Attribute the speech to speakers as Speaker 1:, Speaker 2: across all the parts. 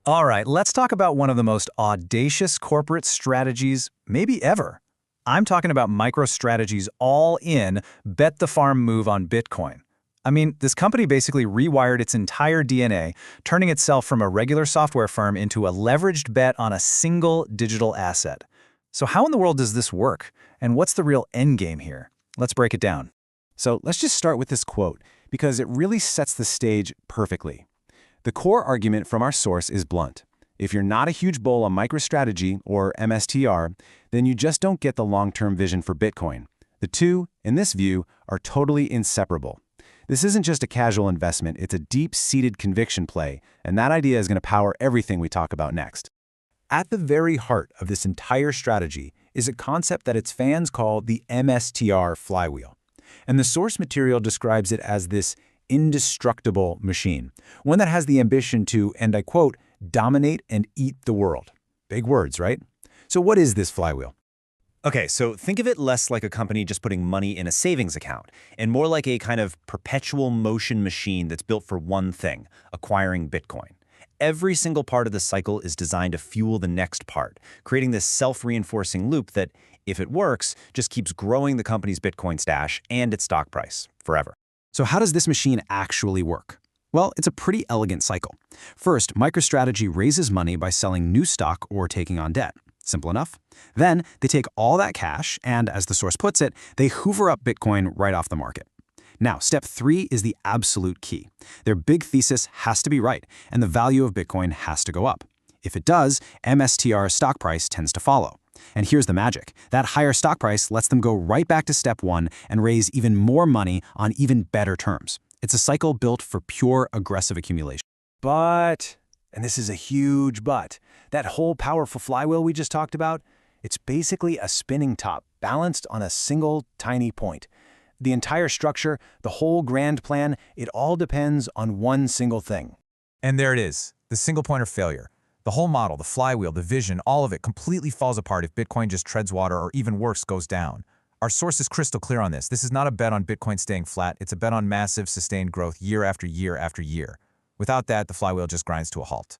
Speaker 1: All right, let's talk about one of the most audacious corporate strategies maybe ever. I'm talking about MicroStrategy's all-in bet the farm move on Bitcoin. I mean, this company basically rewired its entire DNA, turning itself from a regular software firm into a leveraged bet on a single digital asset. So how in the world does this work? And what's the real end game here? Let's break it down.
Speaker 2: So let's just start with this quote, because it really sets the stage perfectly. The core argument from our source is blunt. If you're not a huge bull on MicroStrategy, or MSTR, then you just don't get the long-term vision for Bitcoin. The two, in this view, are totally inseparable. This isn't just a casual investment, it's a deep-seated conviction play, and that idea is going to power everything we talk about next. At the very heart of this entire strategy is a concept that its fans call the MSTR flywheel. And the source material describes it as this indestructible machine, one that has the ambition to, and I quote, dominate and eat the world. Big words, right? So what is this flywheel?
Speaker 3: Okay, so think of it less like a company just putting money in a savings account, and more like a kind of perpetual motion machine that's built for one thing, acquiring Bitcoin. Every single part of the cycle is designed to fuel the next part, creating this self-reinforcing loop that, if it works, just keeps growing the company's Bitcoin stash and its stock price forever.
Speaker 2: So how does this machine actually work? Well, it's a pretty elegant cycle. First, MicroStrategy raises money by selling new stock or taking on debt. Simple enough. Then, they take all that cash and, as the source puts it, they hoover up Bitcoin right off the market. Now, step 3 is the absolute key. Their big thesis has to be right, and the value of Bitcoin has to go up. If it does, MSTR's stock price tends to follow. And here's the magic. That higher stock price lets them go right back to step 1 and raise even more money on even better terms. It's a cycle built for pure aggressive accumulation. But, and this is a huge but, that whole powerful flywheel we just talked about, it's basically a spinning top balanced on a single tiny point. The entire structure, the whole grand plan, it all depends on one single thing.
Speaker 4: And there it is, the single point of failure. The whole model, the flywheel, the vision, all of it completely falls apart if Bitcoin just treads water or even worse, goes down. Our source is crystal clear on this. This is not a bet on Bitcoin staying flat. It's a bet on massive, sustained growth year after year after year. Without that, the flywheel just grinds to a halt.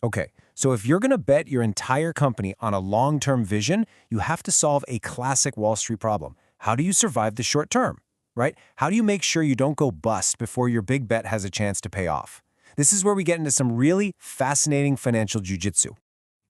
Speaker 2: Okay, so if you're going to bet your entire company on a long-term vision, you have to solve a classic Wall Street problem. How do you survive the short term, right? How do you make sure you don't go bust before your big bet has a chance to pay off? This is where we get into some really fascinating financial jujitsu.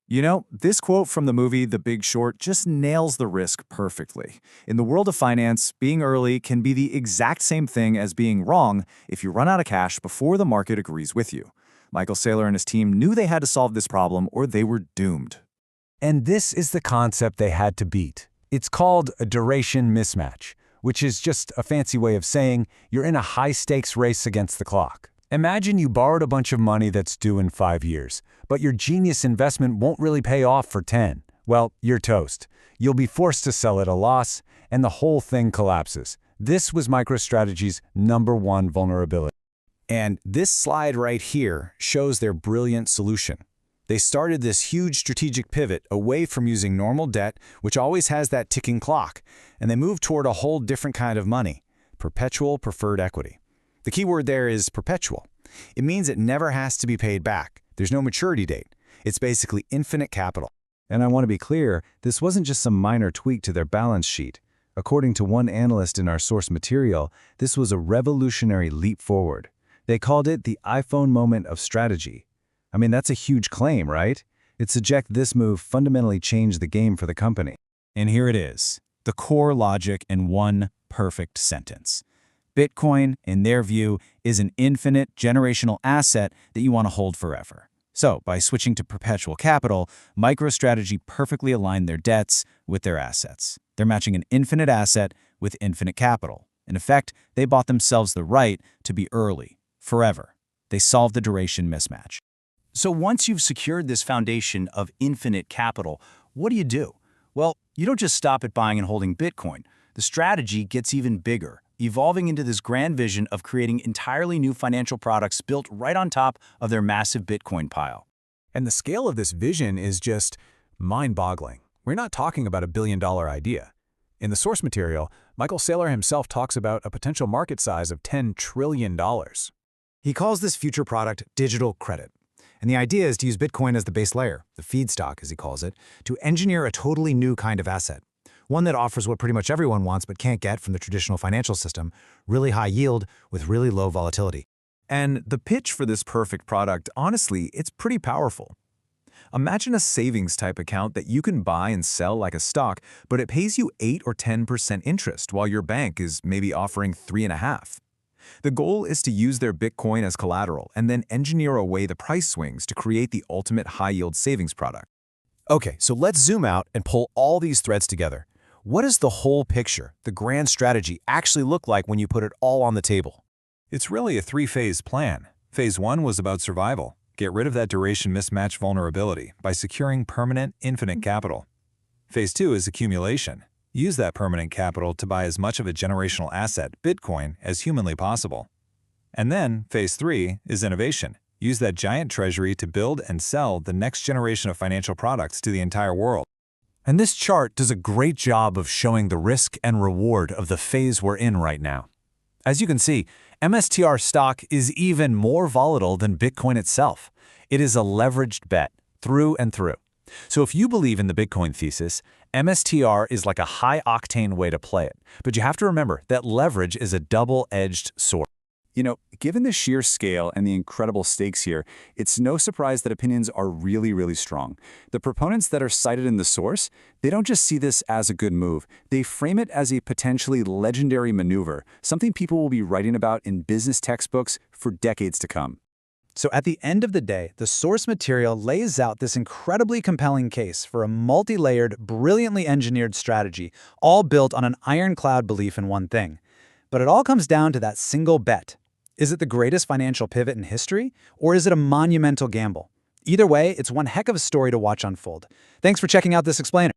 Speaker 5: You know, this quote from the movie The Big Short just nails the risk perfectly. In the world of finance, being early can be the exact same thing as being wrong if you run out of cash before the market agrees with you. Michael Saylor and his team knew they had to solve this problem or they were doomed.
Speaker 2: And this is the concept they had to beat. It's called a duration mismatch, which is just a fancy way of saying you're in a high-stakes race against the clock. Imagine you borrowed a bunch of money that's due in 5 years, but your genius investment won't really pay off for 10. Well, you're toast. You'll be forced to sell at a loss, and the whole thing collapses. This was MicroStrategy's #1 vulnerability. And this slide right here shows their brilliant solution. They started this huge strategic pivot away from using normal debt, which always has that ticking clock, and they moved toward a whole different kind of money, perpetual preferred equity. The key word there is perpetual. It means it never has to be paid back. There's no maturity date. It's basically infinite capital. And I want to be clear, this wasn't just some minor tweak to their balance sheet. According to one analyst in our source material, this was a revolutionary leap forward. They called it the iPhone moment of strategy. I mean, that's a huge claim, right? It suggests this move fundamentally changed the game for the company.
Speaker 1: And here it is, the core logic in one perfect sentence. Bitcoin, in their view, is an infinite generational asset that you want to hold forever. So, by switching to perpetual capital, MicroStrategy perfectly aligned their debts with their assets. They're matching an infinite asset with infinite capital. In effect, they bought themselves the right to be early, forever. They solved the duration mismatch. So once you've secured this foundation of infinite capital, what do? Well, you don't just stop at buying and holding Bitcoin. The strategy gets even bigger, evolving into this grand vision of creating entirely new financial products built right on top of their massive Bitcoin pile.
Speaker 2: And the scale of this vision is just mind-boggling. We're not talking about a billion-dollar idea. In the source material, Michael Saylor himself talks about a potential market size of $10 trillion. He calls this future product digital credit. And the idea is to use Bitcoin as the base layer, the feedstock as he calls it, to engineer a totally new kind of asset. One that offers what pretty much everyone wants but can't get from the traditional financial system, really high yield with really low volatility.
Speaker 4: And the pitch for this perfect product, honestly, it's pretty powerful. Imagine a savings-type account that you can buy and sell like a stock, but it pays you 8 or 10% interest, while your bank is maybe offering 3.5%. The goal is to use their Bitcoin as collateral and then engineer away the price swings to create the ultimate high-yield savings product.
Speaker 1: Okay, so let's zoom out and pull all these threads together. What does the whole picture, the grand strategy, actually look like when you put it all on the table?
Speaker 4: It's really a 3-phase plan. Phase 1 was about survival. Get rid of that duration mismatch vulnerability by securing permanent, infinite capital. Phase 2 is accumulation. Use that permanent capital to buy as much of a generational asset, Bitcoin, as humanly possible. And then, Phase 3 is innovation. Use that giant treasury to build and sell the next generation of financial products to the entire world.
Speaker 2: And this chart does a great job of showing the risk and reward of the phase we're in right now. As you can see, MSTR stock is even more volatile than Bitcoin itself. It is a leveraged bet, through and through. So if you believe in the Bitcoin thesis, MSTR is like a high-octane way to play it. But you have to remember that leverage is a double-edged sword.
Speaker 5: You know, given the sheer scale and the incredible stakes here, it's no surprise that opinions are really, really strong. The proponents that are cited in the source, they don't just see this as a good move. They frame it as a potentially legendary maneuver, something people will be writing about in business textbooks for decades to come.
Speaker 6: So at the end of the day, the source material lays out this incredibly compelling case for a multi-layered, brilliantly engineered strategy, all built on an ironclad belief in one thing. But it all comes down to that single bet. Is it the greatest financial pivot in history, or is it a monumental gamble? Either way, it's one heck of a story to watch unfold. Thanks for checking out this explainer.